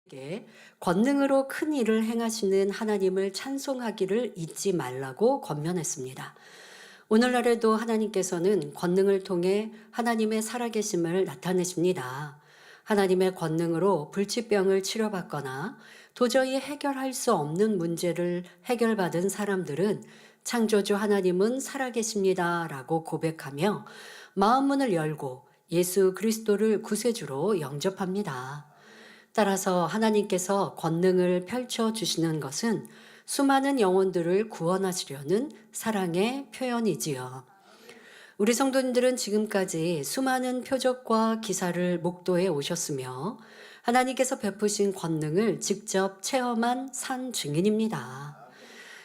게 권능으로 큰 일을 행하시는 하나님을 찬송하기를 잊지 말라고 권면했습니다. 오늘날에도 하나님께서는 권능을 통해 하나님의 살아계심을 나타내십니다. 하나님의 권능으로 불치병을 치료받거나 도저히 해결할 수 없는 문제를 해결받은 사람들은 창조주 하나님은 살아계십니다 라고 고백하며 마음문을 열고 예수 그리스도를 구세주로 영접합니다. 따라서 하나님께서 권능을 펼쳐 주시는 것은 수많은 영혼들을 구원하시려는 사랑의 표현이지요. 우리 성도님들은 지금까지 수많은 표적과 기사를 목도해 오셨으며 하나님께서 베푸신 권능을 직접 체험한 산 증인입니다.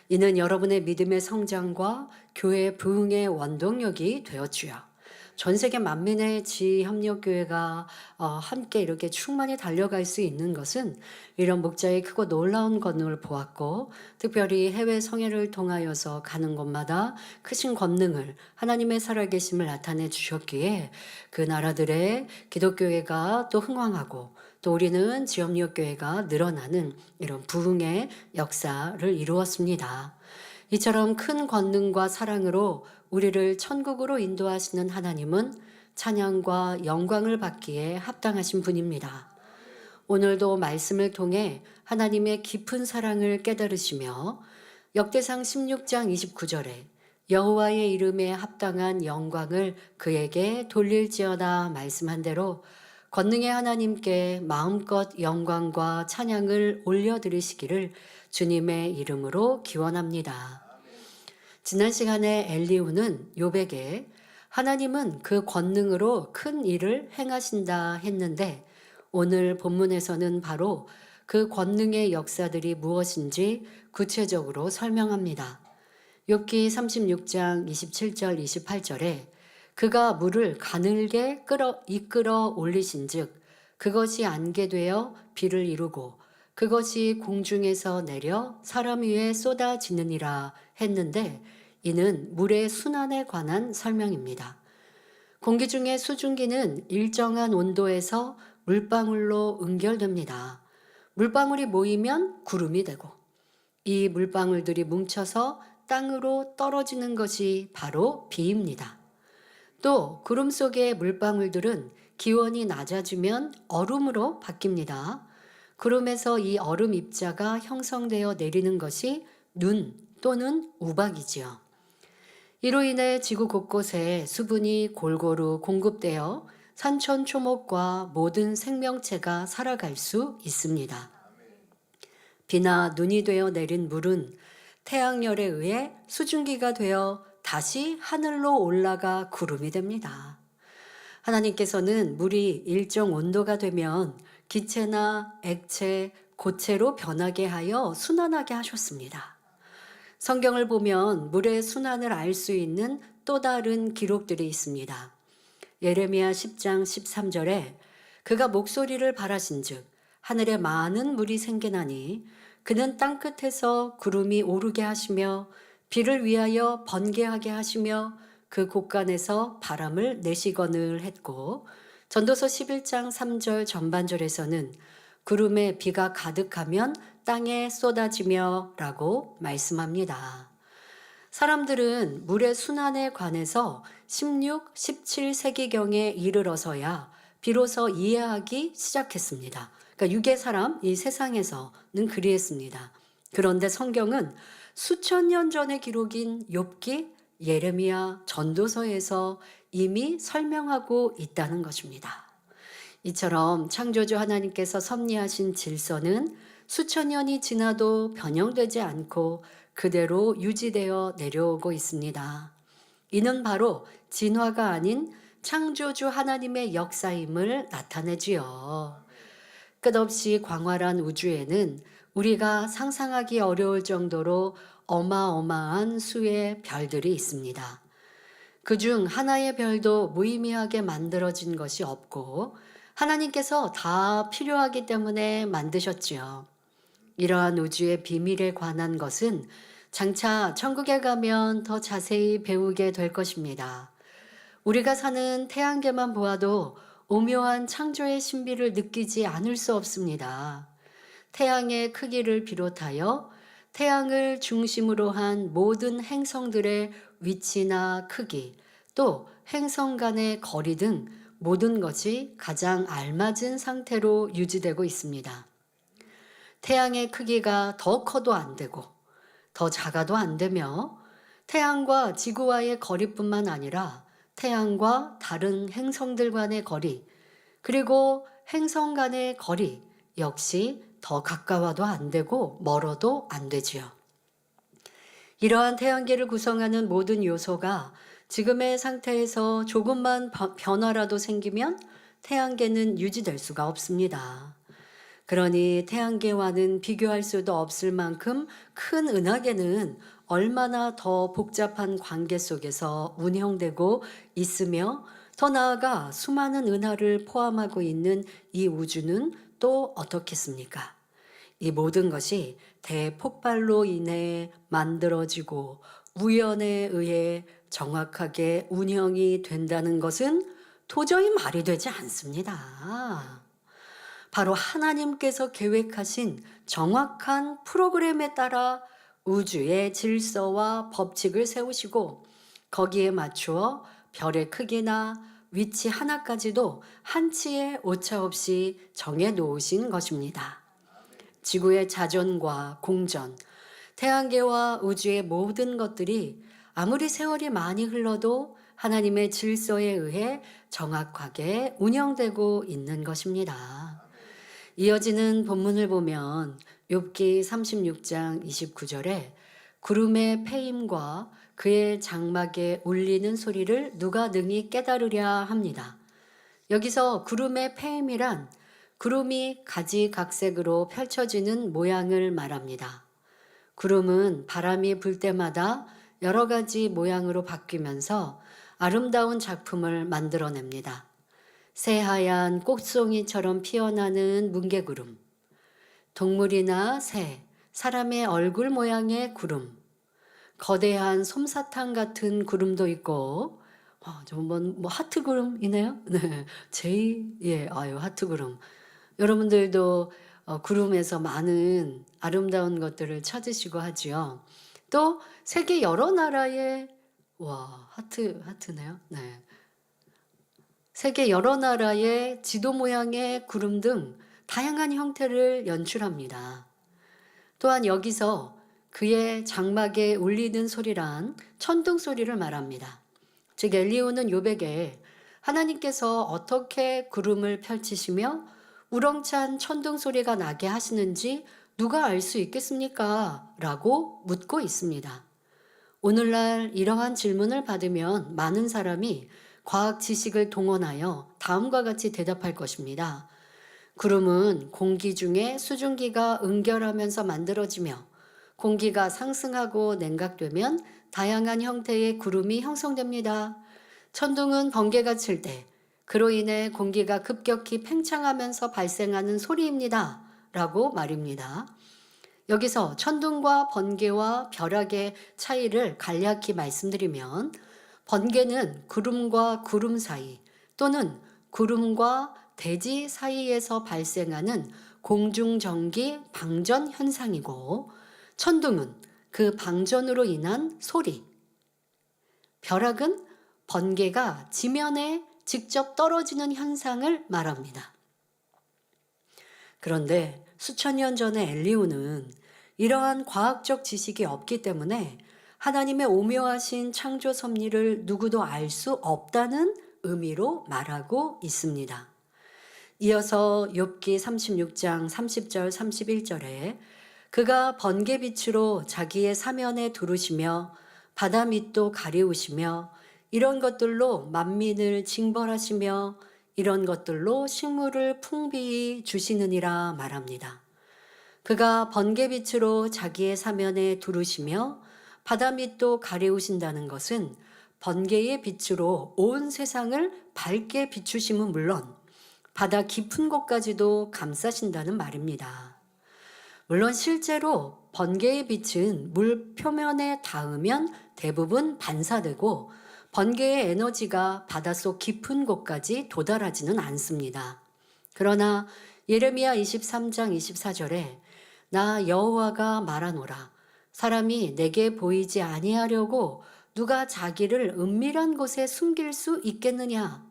이는 여러분의 믿음의 성장과 교회 부흥의 원동력이 되었주요. 전 세계 만민의 지협력교회가 함께 이렇게 충만히 달려갈 수 있는 것은 이런 목자의 크고 놀라운 권능을 보았고, 특별히 해외 성회를 통하여서 가는 곳마다 크신 권능을, 하나님의 살아계심을 나타내 주셨기에 그 나라들의 기독교회가 또 흥왕하고 또 우리는 지협력교회가 늘어나는 이런 부흥의 역사를 이루었습니다. 이처럼 큰 권능과 사랑으로 우리를 천국으로 인도하시는 하나님은 찬양과 영광을 받기에 합당하신 분입니다. 오늘도 말씀을 통해 하나님의 깊은 사랑을 깨달으시며 역대상 16장 29절에 여호와의 이름에 합당한 영광을 그에게 돌릴지어다 말씀한 대로 권능의 하나님께 마음껏 영광과 찬양을 올려드리시기를 주님의 이름으로 기원합니다. 지난 시간에 엘리후는 욥에게 하나님은 그 권능으로 큰 일을 행하신다 했는데, 오늘 본문에서는 바로 그 권능의 역사들이 무엇인지 구체적으로 설명합니다. 욥기 36장 27절 28절에 그가 물을 가늘게 이끌어 올리신즉 그것이 안개 되어 비를 이루고 그것이 공중에서 내려 사람 위에 쏟아지느니라 했는데, 이는 물의 순환에 관한 설명입니다. 공기 중의 수증기는 일정한 온도에서 물방울로 응결됩니다. 물방울이 모이면 구름이 되고 이 물방울들이 뭉쳐서 땅으로 떨어지는 것이 바로 비입니다. 또 구름 속의 물방울들은 기온이 낮아지면 얼음으로 바뀝니다. 구름에서 이 얼음 입자가 형성되어 내리는 것이 눈 또는 우박이지요. 이로 인해 지구 곳곳에 수분이 골고루 공급되어 산천 초목과 모든 생명체가 살아갈 수 있습니다. 비나 눈이 되어 내린 물은 태양열에 의해 수증기가 되어 다시 하늘로 올라가 구름이 됩니다. 하나님께서는 물이 일정 온도가 되면 기체나 액체, 고체로 변하게 하여 순환하게 하셨습니다. 성경을 보면 물의 순환을 알 수 있는 또 다른 기록들이 있습니다. 예레미야 10장 13절에 그가 목소리를 바라신즉 하늘에 많은 물이 생겨나니 그는 땅끝에서 구름이 오르게 하시며 비를 위하여 번개하게 하시며 그 곳간에서 바람을 내시거늘 했고, 전도서 11장 3절 전반절에서는 구름에 비가 가득하면 땅에 쏟아지며 라고 말씀합니다. 사람들은 물의 순환에 관해서 16, 17세기경에 이르러서야 비로소 이해하기 시작했습니다. 그러니까 유괴 사람 이 세상에서는 그리했습니다. 그런데 성경은 수천 년 전의 기록인 욥기, 예레미야, 전도서에서 이미 설명하고 있다는 것입니다. 이처럼 창조주 하나님께서 섭리하신 질서는 수천 년이 지나도 변형되지 않고 그대로 유지되어 내려오고 있습니다. 이는 바로 진화가 아닌 창조주 하나님의 역사임을 나타내지요. 끝없이 광활한 우주에는 우리가 상상하기 어려울 정도로 어마어마한 수의 별들이 있습니다. 그중 하나의 별도 무의미하게 만들어진 것이 없고 하나님께서 다 필요하기 때문에 만드셨지요. 이러한 우주의 비밀에 관한 것은 장차 천국에 가면 더 자세히 배우게 될 것입니다. 우리가 사는 태양계만 보아도 오묘한 창조의 신비를 느끼지 않을 수 없습니다. 태양의 크기를 비롯하여 태양을 중심으로 한 모든 행성들의 위치나 크기, 또 행성 간의 거리 등 모든 것이 가장 알맞은 상태로 유지되고 있습니다. 태양의 크기가 더 커도 안 되고 더 작아도 안 되며 태양과 지구와의 거리뿐만 아니라 태양과 다른 행성들 간의 거리, 그리고 행성 간의 거리 역시 더 가까워도 안 되고 멀어도 안 되지요. 이러한 태양계를 구성하는 모든 요소가 지금의 상태에서 조금만 변화라도 생기면 태양계는 유지될 수가 없습니다. 그러니 태양계와는 비교할 수도 없을 만큼 큰 은하계는 얼마나 더 복잡한 관계 속에서 운영되고 있으며, 더 나아가 수많은 은하를 포함하고 있는 이 우주는 또 어떻겠습니까? 이 모든 것이 대폭발로 인해 만들어지고 우연에 의해 정확하게 운영이 된다는 것은 도저히 말이 되지 않습니다. 바로 하나님께서 계획하신 정확한 프로그램에 따라 우주의 질서와 법칙을 세우시고 거기에 맞추어 별의 크기나 위치 하나까지도 한치의 오차 없이 정해 놓으신 것입니다. 지구의 자전과 공전, 태양계와 우주의 모든 것들이 아무리 세월이 많이 흘러도 하나님의 질서에 의해 정확하게 운영되고 있는 것입니다. 이어지는 본문을 보면 욥기 36장 29절에 구름의 패임과 그의 장막에 울리는 소리를 누가 능히 깨달으랴 합니다. 여기서 구름의 패임이란 구름이 가지각색으로 펼쳐지는 모양을 말합니다. 구름은 바람이 불 때마다 여러 가지 모양으로 바뀌면서 아름다운 작품을 만들어냅니다. 새하얀 꽃송이처럼 피어나는 뭉게구름, 동물이나 새, 사람의 얼굴 모양의 구름, 거대한 솜사탕 같은 구름도 있고, 하트 구름이네요. 네, 하트 구름. 여러분들도 구름에서 많은 아름다운 것들을 찾으시고 하지요. 또 세계 여러 나라의 하트네요. 네. 세계 여러 나라의 지도 모양의 구름 등 다양한 형태를 연출합니다. 또한 여기서 그의 장막에 울리는 소리란 천둥 소리를 말합니다. 즉 엘리후는 욥에게 하나님께서 어떻게 구름을 펼치시며 우렁찬 천둥 소리가 나게 하시는지 누가 알 수 있겠습니까? 라고 묻고 있습니다. 오늘날 이러한 질문을 받으면 많은 사람이 과학 지식을 동원하여 다음과 같이 대답할 것입니다. 구름은 공기 중에 수증기가 응결하면서 만들어지며 공기가 상승하고 냉각되면 다양한 형태의 구름이 형성됩니다. 천둥은 번개가 칠 때 그로 인해 공기가 급격히 팽창하면서 발생하는 소리입니다. 라고 말입니다. 여기서 천둥과 번개와 벼락의 차이를 간략히 말씀드리면, 번개는 구름과 구름 사이 또는 구름과 대지 사이에서 발생하는 공중전기 방전 현상이고, 천둥은 그 방전으로 인한 소리, 벼락은 번개가 지면에 직접 떨어지는 현상을 말합니다. 그런데 수천 년 전에 엘리후는 이러한 과학적 지식이 없기 때문에 하나님의 오묘하신 창조 섭리를 누구도 알 수 없다는 의미로 말하고 있습니다. 이어서 욥기 36장 30절 31절에 그가 번개빛으로 자기의 사면에 두르시며 바다 밑도 가리우시며 이런 것들로 만민을 징벌하시며 이런 것들로 식물을 풍비히 주시느니라 말합니다. 그가 번개빛으로 자기의 사면에 두르시며 바다 밑도 가리우신다는 것은 번개의 빛으로 온 세상을 밝게 비추심은 물론 바다 깊은 곳까지도 감싸신다는 말입니다. 물론 실제로 번개의 빛은 물 표면에 닿으면 대부분 반사되고 번개의 에너지가 바닷속 깊은 곳까지 도달하지는 않습니다. 그러나 예레미야 23장 24절에 나 여호와가 말하노라. 사람이 내게 보이지 아니하려고 누가 자기를 은밀한 곳에 숨길 수 있겠느냐?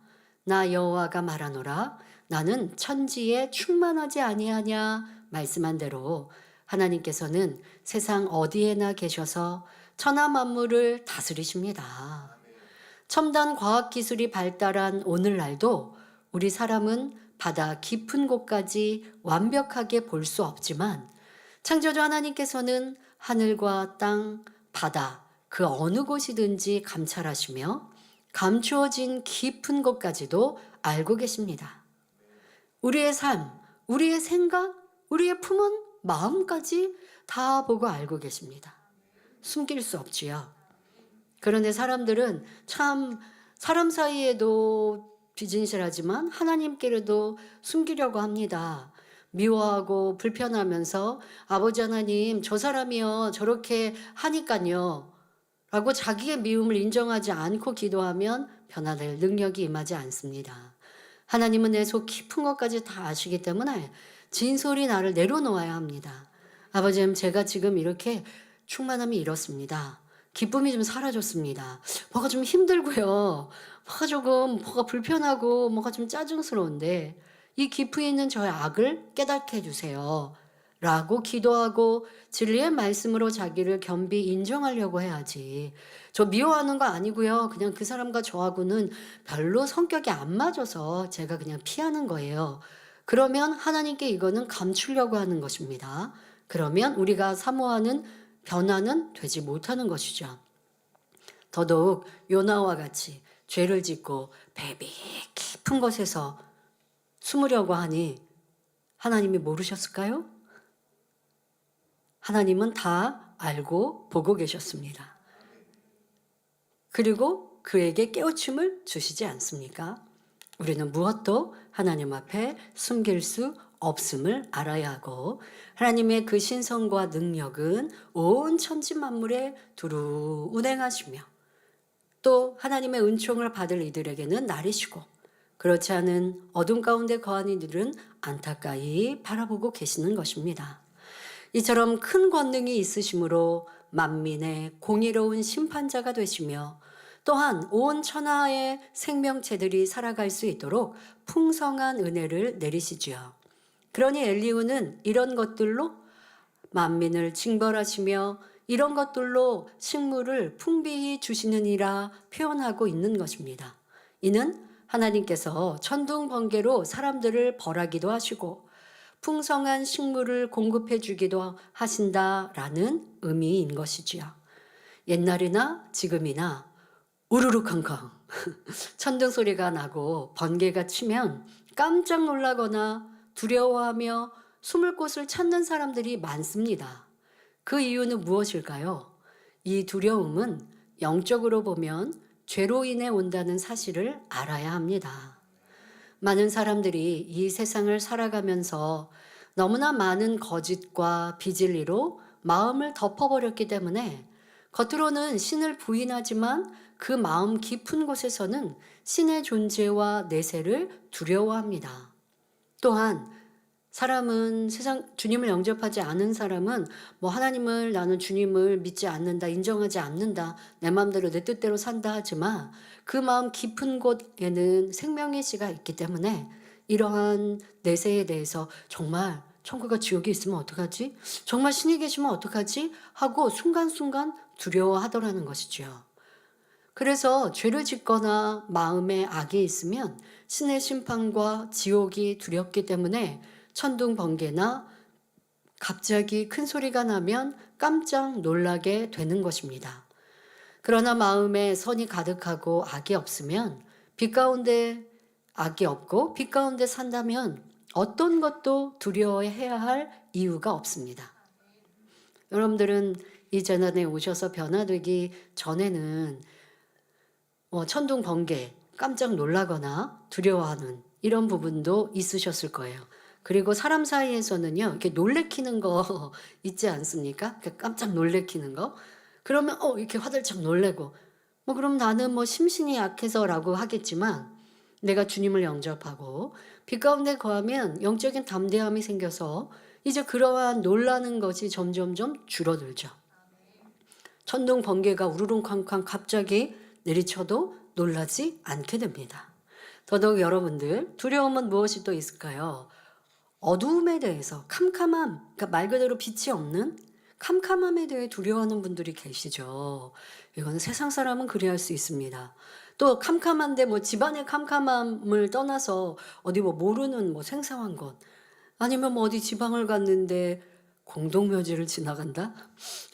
나 여호와가 말하노라. 나는 천지에 충만하지 아니하냐? 말씀한 대로 하나님께서는 세상 어디에나 계셔서 천하 만물을 다스리십니다. 첨단 과학기술이 발달한 오늘날도 우리 사람은 바다 깊은 곳까지 완벽하게 볼 수 없지만 창조주 하나님께서는 하늘과 땅, 바다, 그 어느 곳이든지 감찰하시며 감추어진 깊은 곳까지도 알고 계십니다. 우리의 삶, 우리의 생각, 우리의 품은 마음까지 다 보고 알고 계십니다. 숨길 수 없지요. 그런데 사람들은 참 사람 사이에도 비진실하지만 하나님께로도 숨기려고 합니다. 미워하고 불편하면서 아버지 하나님 저 사람이요 저렇게 하니까요 라고 자기의 미움을 인정하지 않고 기도하면 변화될 능력이 임하지 않습니다. 하나님은 내 속 깊은 것까지 다 아시기 때문에 진솔히 나를 내려놓아야 합니다. 아버지, 제가 지금 이렇게 충만함이 이렇습니다. 기쁨이 좀 사라졌습니다. 뭐가 좀 힘들고요. 뭐가 불편하고 뭐가 좀 짜증스러운데 이 깊이 있는 저의 악을 깨닫게 해주세요. 라고 기도하고 진리의 말씀으로 자기를 겸비 인정하려고 해야지. 저 미워하는 거 아니고요. 그냥 그 사람과 저하고는 별로 성격이 안 맞아서 제가 그냥 피하는 거예요. 그러면 하나님께 이거는 감추려고 하는 것입니다. 그러면 우리가 사모하는 변화는 되지 못하는 것이죠. 더더욱 요나와 같이 죄를 짓고 배비 깊은 곳에서 숨으려고 하니 하나님이 모르셨을까요? 하나님은 다 알고 보고 계셨습니다. 그리고 그에게 깨우침을 주시지 않습니까? 우리는 무엇도 하나님 앞에 숨길 수 없음을 알아야 하고 하나님의 그 신성과 능력은 온 천지 만물에 두루 운행하시며 또 하나님의 은총을 받을 이들에게는 날이시고 그렇지 않은 어둠 가운데 거하는 이들은 안타까이 바라보고 계시는 것입니다. 이처럼 큰 권능이 있으심으로 만민의 공의로운 심판자가 되시며 또한 온 천하의 생명체들이 살아갈 수 있도록 풍성한 은혜를 내리시지요. 그러니 엘리후는 이런 것들로 만민을 징벌하시며 이런 것들로 식물을 풍비히 주시느니라 표현하고 있는 것입니다. 이는 하나님께서 천둥 번개로 사람들을 벌하기도 하시고 풍성한 식물을 공급해 주기도 하신다라는 의미인 것이지요. 옛날이나 지금이나 우르르康康 천둥 소리가 나고 번개가 치면 깜짝 놀라거나 두려워하며 숨을 곳을 찾는 사람들이 많습니다. 그 이유는 무엇일까요? 이 두려움은 영적으로 보면 죄로 인해 온다는 사실을 알아야 합니다. 많은 사람들이 이 세상을 살아가면서 너무나 많은 거짓과 비진리로 마음을 덮어버렸기 때문에 겉으로는 신을 부인하지만 그 마음 깊은 곳에서는 신의 존재와 내세를 두려워합니다. 또한 사람은 주님을 영접하지 않은 사람은 하나님을 나는 주님을 믿지 않는다, 인정하지 않는다, 내 마음대로 내 뜻대로 산다 하지만 그 마음 깊은 곳에는 생명의 씨가 있기 때문에 이러한 내세에 대해서 정말 천국과 지옥이 있으면 어떡하지? 정말 신이 계시면 어떡하지? 하고 순간순간 두려워하더라는 것이죠. 그래서 죄를 짓거나 마음에 악이 있으면 신의 심판과 지옥이 두렵기 때문에 천둥 번개나 갑자기 큰 소리가 나면 깜짝 놀라게 되는 것입니다. 그러나 마음에 선이 가득하고 악이 없으면 빛 가운데 악이 없고 빛 가운데 산다면 어떤 것도 두려워해야 할 이유가 없습니다. 여러분들은 이 재난에 오셔서 변화되기 전에는 천둥 번개 깜짝 놀라거나 두려워하는 이런 부분도 있으셨을 거예요. 그리고 사람 사이에서는요, 이렇게 놀래키는 거 있지 않습니까? 깜짝 놀래키는 거. 그러면 이렇게 화들짝 놀래고 그럼 나는 심신이 약해서라고 하겠지만 내가 주님을 영접하고 빛 가운데 거하면 영적인 담대함이 생겨서 이제 그러한 놀라는 것이 점점점 줄어들죠. 천둥 번개가 우르릉쾅쾅 갑자기 내리쳐도 놀라지 않게 됩니다. 더더욱 여러분들, 두려움은 무엇이 또 있을까요? 어두움에 대해서 캄캄함, 그러니까 말 그대로 빛이 없는 캄캄함에 대해 두려워하는 분들이 계시죠. 이거는 세상 사람은 그리할 수 있습니다. 또 캄캄한데 뭐 집안의 캄캄함을 떠나서 어디 뭐 모르는 뭐 생생한 것, 아니면 뭐 어디 지방을 갔는데 공동묘지를 지나간다?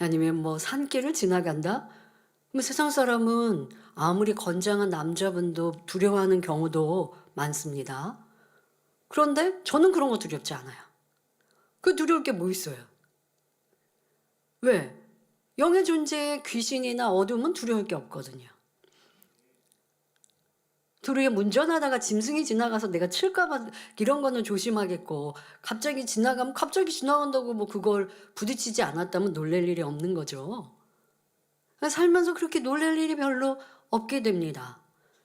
아니면 뭐 산길을 지나간다? 뭐 세상 사람은 아무리 건장한 남자분도 두려워하는 경우도 많습니다. 그런데 저는 그런 거 두렵지 않아요. 그 두려울 게 뭐 있어요? 왜? 영의 존재에 귀신이나 어둠은 두려울 게 없거든요. 도로에 운전하다가 짐승이 지나가서 내가 칠까 봐 이런 거는 조심하겠고, 갑자기 지나가면 갑자기 지나간다고 뭐 그걸 부딪히지 않았다면 놀랄 일이 없는 거죠. 살면서 그렇게 놀랄 일이 별로 없게 됩니다.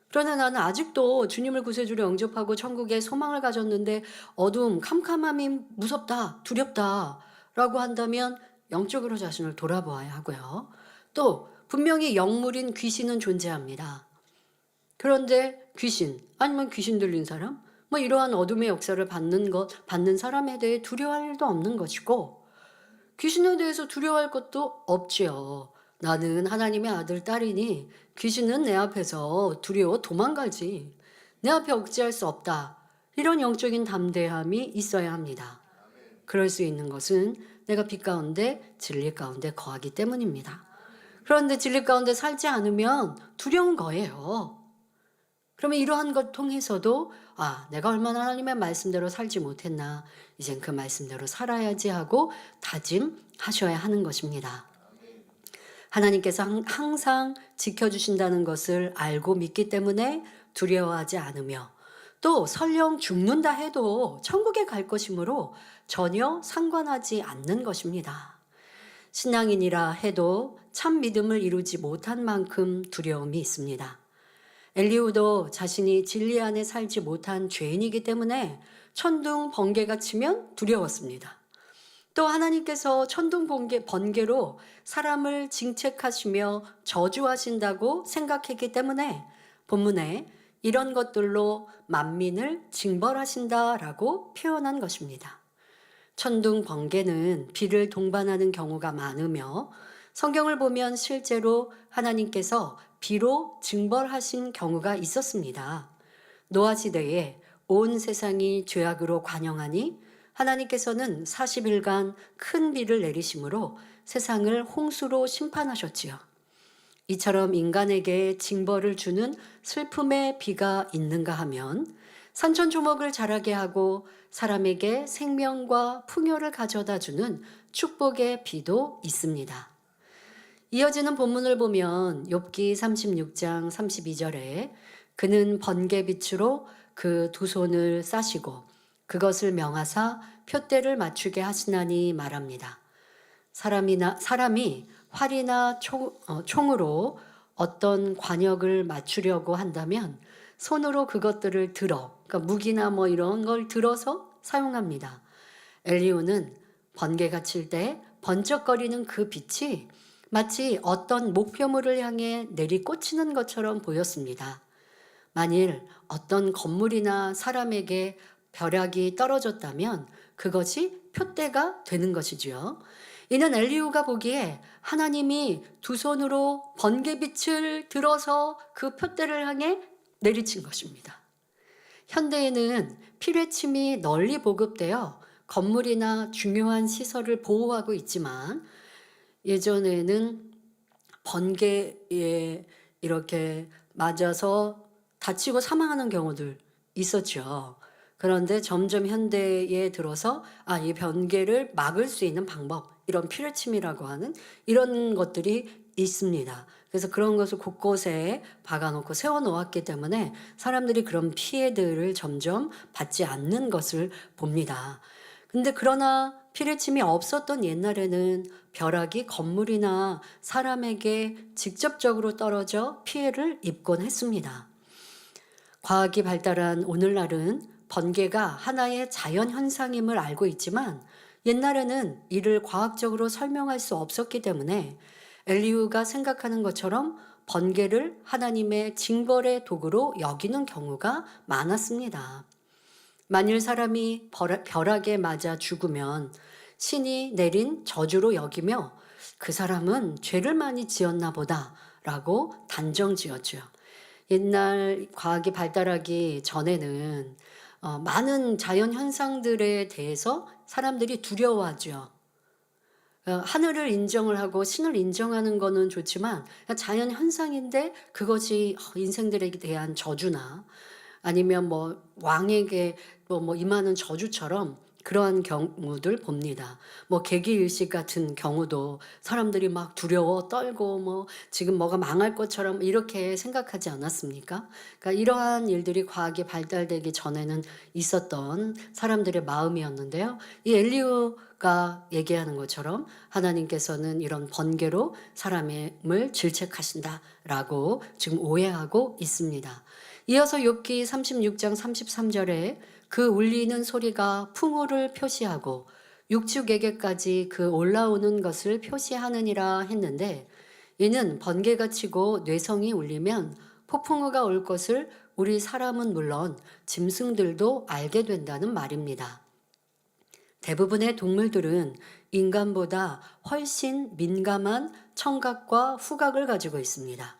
그러나 나는 아직도 주님을 구세주로 영접하고 천국에 소망을 가졌는데 어두움, 캄캄함이 무섭다, 두렵다라고 한다면 영적으로 자신을 돌아보아야 하고요. 또 분명히 영물인 귀신은 존재합니다. 그런데 귀신, 아니면 귀신 들린 사람, 뭐 이러한 어둠의 역사를 받는 사람에 대해 두려워할 일도 없는 것이고, 귀신에 대해서 두려워할 것도 없지요. 나는 하나님의 아들, 딸이니 귀신은 내 앞에서 두려워 도망가지. 내 앞에 억제할 수 없다. 이런 영적인 담대함이 있어야 합니다. 그럴 수 있는 것은 내가 빛 가운데 진리 가운데 거하기 때문입니다. 그런데 진리 가운데 살지 않으면 두려운 거예요. 그러면 이러한 것 통해서도 내가 얼마나 하나님의 말씀대로 살지 못했나, 이젠 그 말씀대로 살아야지 하고 다짐하셔야 하는 것입니다. 하나님께서 항상 지켜주신다는 것을 알고 믿기 때문에 두려워하지 않으며, 또 설령 죽는다 해도 천국에 갈 것이므로 전혀 상관하지 않는 것입니다. 신앙인이라 해도 참 믿음을 이루지 못한 만큼 두려움이 있습니다. 엘리후도 자신이 진리 안에 살지 못한 죄인이기 때문에 천둥 번개가 치면 두려웠습니다. 또 하나님께서 천둥 번개로 사람을 징책하시며 저주하신다고 생각했기 때문에 본문에 이런 것들로 만민을 징벌하신다라고 표현한 것입니다. 천둥 번개는 비를 동반하는 경우가 많으며, 성경을 보면 실제로 하나님께서 비로 징벌하신 경우가 있었습니다. 노아 시대에 온 세상이 죄악으로 관영하니 하나님께서는 40일간 큰 비를 내리심으로 세상을 홍수로 심판하셨지요. 이처럼 인간에게 징벌을 주는 슬픔의 비가 있는가 하면 산천조목을 자라게 하고 사람에게 생명과 풍요를 가져다 주는 축복의 비도 있습니다. 이어지는 본문을 보면 욥기 36장 32절에 그는 번개빛으로 그 두 손을 싸시고 그것을 명하사 표대를 맞추게 하시나니 말합니다. 사람이 활이나 총으로 어떤 관역을 맞추려고 한다면 손으로 그것들을 그러니까 무기나 뭐 이런 걸 들어서 사용합니다. 엘리후는 번개가 칠 때 번쩍거리는 그 빛이 마치 어떤 목표물을 향해 내리꽂히는 것처럼 보였습니다. 만일 어떤 건물이나 사람에게 벼락이 떨어졌다면 그것이 표대가 되는 것이지요. 이는 엘리후가 보기에 하나님이 두 손으로 번개빛을 들어서 그 표대를 향해 내리친 것입니다. 현대에는 피뢰침이 널리 보급되어 건물이나 중요한 시설을 보호하고 있지만, 예전에는 번개에 이렇게 맞아서 다치고 사망하는 경우들 있었죠. 그런데 점점 현대에 들어서 이 번개를 막을 수 있는 방법, 이런 피뢰침이라고 하는 이런 것들이 있습니다. 그래서 그런 것을 곳곳에 박아놓고 세워놓았기 때문에 사람들이 그런 피해들을 점점 받지 않는 것을 봅니다. 근데 그러나 피뢰침이 없었던 옛날에는 벼락이 건물이나 사람에게 직접적으로 떨어져 피해를 입곤 했습니다. 과학이 발달한 오늘날은 번개가 하나의 자연 현상임을 알고 있지만 옛날에는 이를 과학적으로 설명할 수 없었기 때문에 엘리후가 생각하는 것처럼 번개를 하나님의 징벌의 도구로 여기는 경우가 많았습니다. 만일 사람이 벼락에 맞아 죽으면 신이 내린 저주로 여기며 그 사람은 죄를 많이 지었나 보다라고 단정 지었죠. 옛날 과학이 발달하기 전에는 많은 자연 현상들에 대해서 사람들이 두려워하죠. 하늘을 인정을 하고 신을 인정하는 거는 좋지만 자연 현상인데 그것이 인생들에 대한 저주나 아니면 뭐 왕에게 뭐 임하는 저주처럼 그러한 경우들 봅니다. 뭐 개기일식 같은 경우도 사람들이 막 두려워 떨고 뭐 지금 뭐가 망할 것처럼 이렇게 생각하지 않았습니까? 그러니까 이러한 일들이 과학이 발달되기 전에는 있었던 사람들의 마음이었는데요. 이 엘리후가 얘기하는 것처럼 하나님께서는 이런 번개로 사람을 질책하신다라고 지금 오해하고 있습니다. 이어서 욥기 36장 33절에 그 울리는 소리가 풍우를 표시하고 육축에게까지 그 올라오는 것을 표시하느니라 했는데, 이는 번개가 치고 뇌성이 울리면 폭풍우가 올 것을 우리 사람은 물론 짐승들도 알게 된다는 말입니다. 대부분의 동물들은 인간보다 훨씬 민감한 청각과 후각을 가지고 있습니다.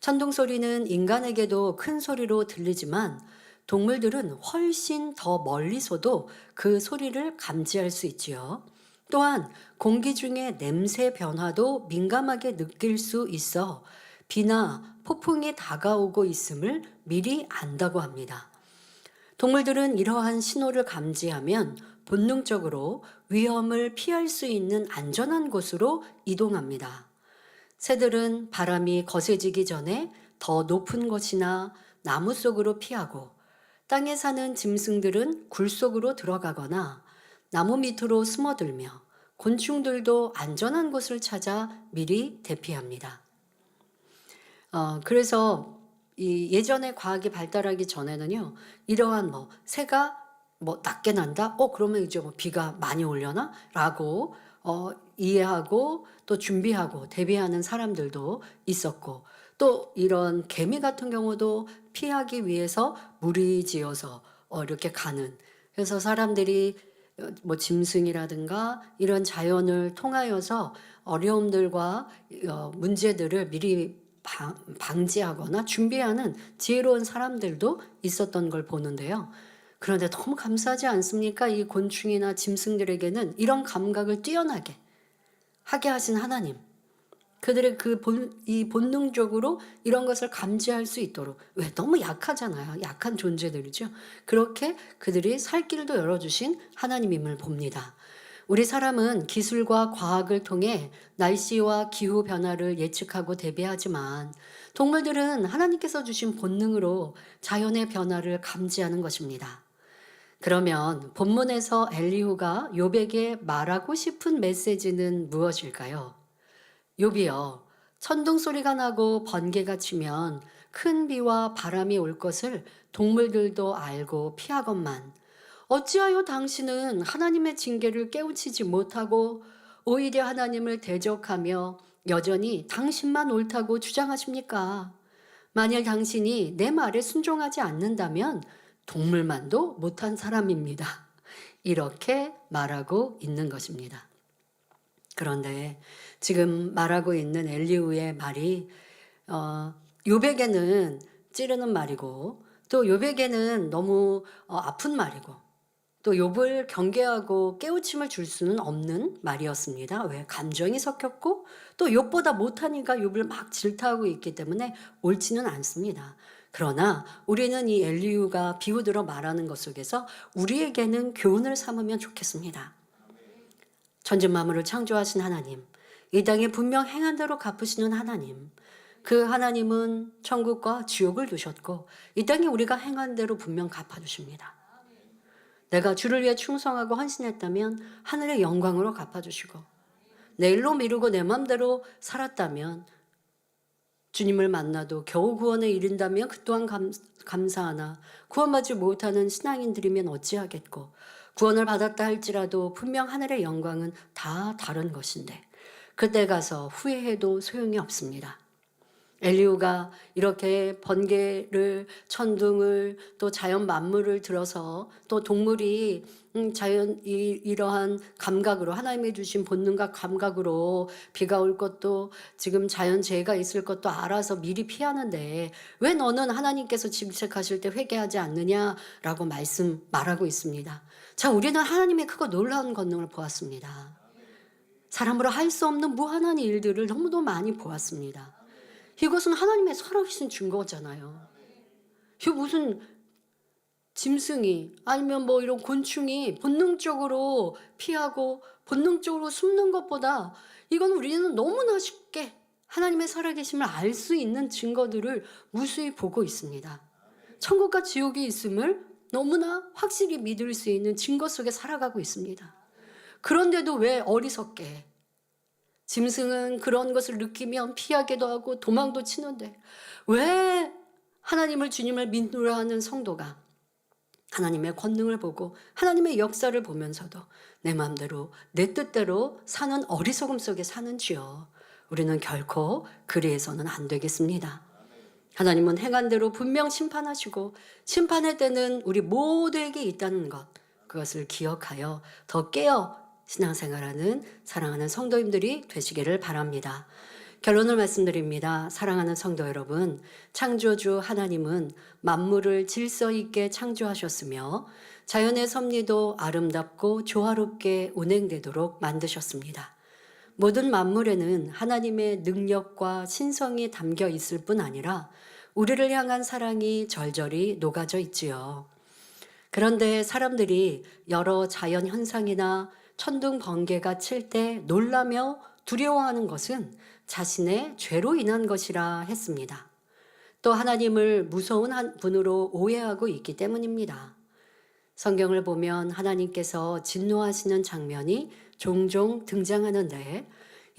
천둥 소리는 인간에게도 큰 소리로 들리지만 동물들은 훨씬 더 멀리서도 그 소리를 감지할 수 있지요. 또한 공기 중의 냄새 변화도 민감하게 느낄 수 있어 비나 폭풍이 다가오고 있음을 미리 안다고 합니다. 동물들은 이러한 신호를 감지하면 본능적으로 위험을 피할 수 있는 안전한 곳으로 이동합니다. 새들은 바람이 거세지기 전에 더 높은 곳이나 나무 속으로 피하고, 땅에 사는 짐승들은 굴 속으로 들어가거나 나무 밑으로 숨어들며 곤충들도 안전한 곳을 찾아 미리 대피합니다. 그래서 이 예전에 과학이 발달하기 전에는요, 이러한 새가 낮게 난다? 그러면 이제 비가 많이 오려나? 라고 이해하고 또 준비하고 대비하는 사람들도 있었고, 또 이런 개미 같은 경우도 피하기 위해서 무리지어서 이렇게 가는, 그래서 사람들이 짐승이라든가 이런 자연을 통하여서 어려움들과 문제들을 미리 방지하거나 준비하는 지혜로운 사람들도 있었던 걸 보는데요. 그런데 너무 감사하지 않습니까? 이 곤충이나 짐승들에게는 이런 감각을 뛰어나게 하게 하신 하나님. 그들의 이 본능적으로 이런 것을 감지할 수 있도록, 왜? 너무 약하잖아요. 약한 존재들이죠. 그렇게 그들이 살 길도 열어주신 하나님임을 봅니다. 우리 사람은 기술과 과학을 통해 날씨와 기후 변화를 예측하고 대비하지만 동물들은 하나님께서 주신 본능으로 자연의 변화를 감지하는 것입니다. 그러면 본문에서 엘리후가 욥에게 말하고 싶은 메시지는 무엇일까요? 욥이여, 천둥 소리가 나고 번개가 치면 큰 비와 바람이 올 것을 동물들도 알고 피하건만 어찌하여 당신은 하나님의 징계를 깨우치지 못하고 오히려 하나님을 대적하며 여전히 당신만 옳다고 주장하십니까? 만일 당신이 내 말에 순종하지 않는다면 동물만도 못한 사람입니다. 이렇게 말하고 있는 것입니다. 그런데 지금 말하고 있는 엘리후의 말이 욥에게는 찌르는 말이고, 또 욥에게는 너무 아픈 말이고, 또 욥을 경계하고 깨우침을 줄 수는 없는 말이었습니다. 왜? 감정이 섞였고 또 욥보다 못하니까 욥을 막 질타하고 있기 때문에 옳지는 않습니다. 그러나 우리는 이 엘리후가 비유들어 말하는 것 속에서 우리에게는 교훈을 삼으면 좋겠습니다. 천지 만물을 창조하신 하나님, 이 땅에 분명 행한 대로 갚으시는 하나님, 그 하나님은 천국과 지옥을 두셨고 이 땅에 우리가 행한 대로 분명 갚아주십니다. 내가 주를 위해 충성하고 헌신했다면 하늘의 영광으로 갚아주시고, 내 일로 미루고 내 맘대로 살았다면 주님을 만나도 겨우 구원에 이른다면 그 또한 감사하나 구원받지 못하는 신앙인들이면 어찌하겠고 구원을 받았다 할지라도 분명 하늘의 영광은 다 다른 것인데 그때 가서 후회해도 소용이 없습니다. 엘리후가 이렇게 번개를, 천둥을, 또 자연 만물을 들어서 또 동물이 자연 이러한 감각으로 하나님이 주신 본능과 감각으로 비가 올 것도 지금 자연 재해가 있을 것도 알아서 미리 피하는데 왜 너는 하나님께서 질책하실 때 회개하지 않느냐라고 말하고 있습니다. 자, 우리는 하나님의 크고 놀라운 권능을 보았습니다. 사람으로 할 수 없는 무한한 일들을 너무도 많이 보았습니다. 이것은 하나님의 살아계신 증거잖아요. 이거 무슨 짐승이 아니면 뭐 이런 곤충이 본능적으로 피하고 본능적으로 숨는 것보다 이건 우리는 너무나 쉽게 하나님의 살아계심을 알 수 있는 증거들을 무수히 보고 있습니다. 천국과 지옥이 있음을 너무나 확실히 믿을 수 있는 증거 속에 살아가고 있습니다. 그런데도 왜 어리석게 짐승은 그런 것을 느끼면 피하기도 하고 도망도 치는데 왜 하나님을 주님을 믿으려 하는 성도가 하나님의 권능을 보고 하나님의 역사를 보면서도 내 마음대로 내 뜻대로 사는 어리석음 속에 사는지요. 우리는 결코 그리해서는 안 되겠습니다. 하나님은 행한 대로 분명 심판하시고 심판의 때는 우리 모두에게 있다는 것, 그것을 기억하여 더 깨어 신앙생활하는 사랑하는 성도님들이 되시기를 바랍니다. 결론을 말씀드립니다. 사랑하는 성도 여러분, 창조주 하나님은 만물을 질서 있게 창조하셨으며 자연의 섭리도 아름답고 조화롭게 운행되도록 만드셨습니다. 모든 만물에는 하나님의 능력과 신성이 담겨 있을 뿐 아니라 우리를 향한 사랑이 절절히 녹아져 있지요. 그런데 사람들이 여러 자연 현상이나 천둥 번개가 칠 때 놀라며 두려워하는 것은 자신의 죄로 인한 것이라 했습니다. 또 하나님을 무서운 한 분으로 오해하고 있기 때문입니다. 성경을 보면 하나님께서 진노하시는 장면이 종종 등장하는데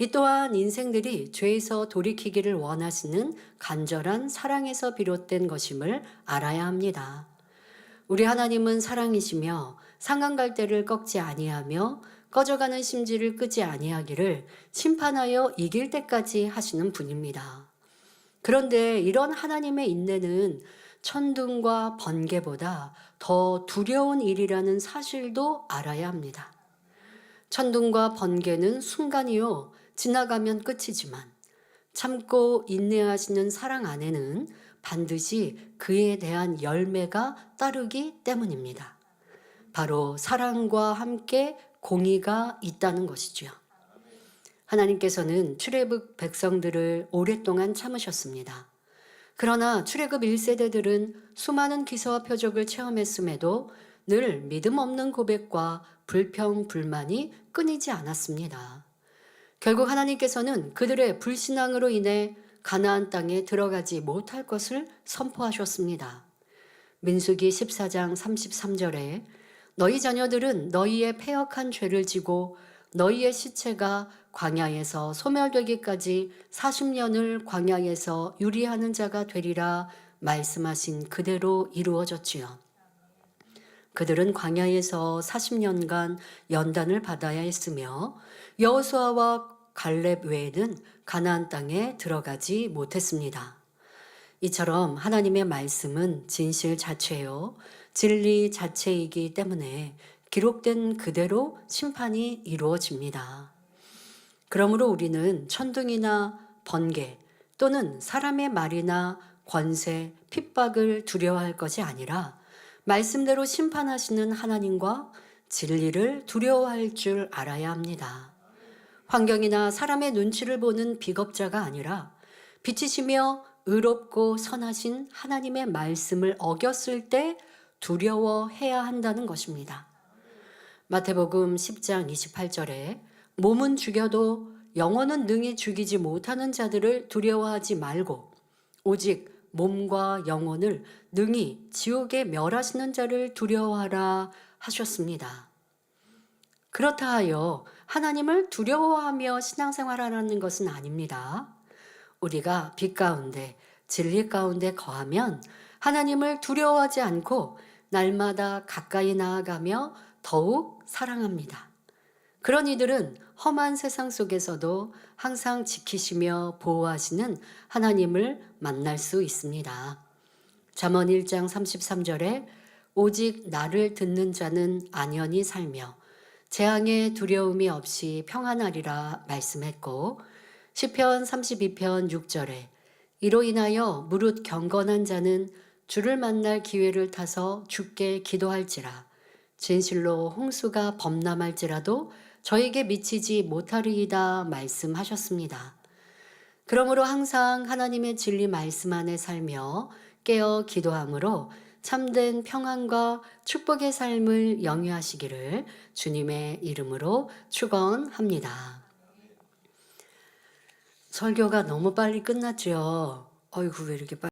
이 또한 인생들이 죄에서 돌이키기를 원하시는 간절한 사랑에서 비롯된 것임을 알아야 합니다. 우리 하나님은 사랑이시며 상한갈대를 꺾지 아니하며 꺼져가는 심지를 끄지 아니하기를 심판하여 이길 때까지 하시는 분입니다. 그런데 이런 하나님의 인내는 천둥과 번개보다 더 두려운 일이라는 사실도 알아야 합니다. 천둥과 번개는 순간이요 지나가면 끝이지만 참고 인내하시는 사랑 안에는 반드시 그에 대한 열매가 따르기 때문입니다. 바로 사랑과 함께 공의가 있다는 것이지요. 하나님께서는 출애굽 백성들을 오랫동안 참으셨습니다. 그러나 출애굽 1세대들은 수많은 기사와 표적을 체험했음에도 늘 믿음 없는 고백과 불평, 불만이 끊이지 않았습니다. 결국 하나님께서는 그들의 불신앙으로 인해 가나안 땅에 들어가지 못할 것을 선포하셨습니다. 민수기 14장 33절에 너희 자녀들은 너희의 패역한 죄를 지고 너희의 시체가 광야에서 소멸되기까지 40년을 광야에서 유리하는 자가 되리라 말씀하신 그대로 이루어졌지요. 그들은 광야에서 40년간 연단을 받아야 했으며 여호수아와 갈렙 외에는 가나안 땅에 들어가지 못했습니다. 이처럼 하나님의 말씀은 진실 자체요, 진리 자체이기 때문에 기록된 그대로 심판이 이루어집니다. 그러므로 우리는 천둥이나 번개 또는 사람의 말이나 권세, 핍박을 두려워할 것이 아니라 말씀대로 심판하시는 하나님과 진리를 두려워할 줄 알아야 합니다. 환경이나 사람의 눈치를 보는 비겁자가 아니라 빛이시며 의롭고 선하신 하나님의 말씀을 어겼을 때 두려워해야 한다는 것입니다. 마태복음 10장 28절에 몸은 죽여도 영혼은 능히 죽이지 못하는 자들을 두려워하지 말고 오직 몸과 영혼을 능히 지옥에 멸하시는 자를 두려워하라 하셨습니다. 그렇다 하여 하나님을 두려워하며 신앙생활하라는 것은 아닙니다. 우리가 빛 가운데, 진리 가운데 거하면 하나님을 두려워하지 않고 날마다 가까이 나아가며 더욱 사랑합니다. 그런 이들은 험한 세상 속에서도 항상 지키시며 보호하시는 하나님을 만날 수 있습니다. 잠언 1장 33절에 오직 나를 듣는 자는 안연히 살며 재앙의 두려움이 없이 평안하리라 말씀했고, 시편 32편 6절에 이로 인하여 무릇 경건한 자는 주를 만날 기회를 타서 주께 기도할지라 진실로 홍수가 범람할지라도 저에게 미치지 못하리이다 말씀하셨습니다. 그러므로 항상 하나님의 진리 말씀 안에 살며 깨어 기도함으로 참된 평안과 축복의 삶을 영위하시기를 주님의 이름으로 축원합니다. 설교가 너무 빨리 끝났죠. 어이구, 왜 이렇게 빨리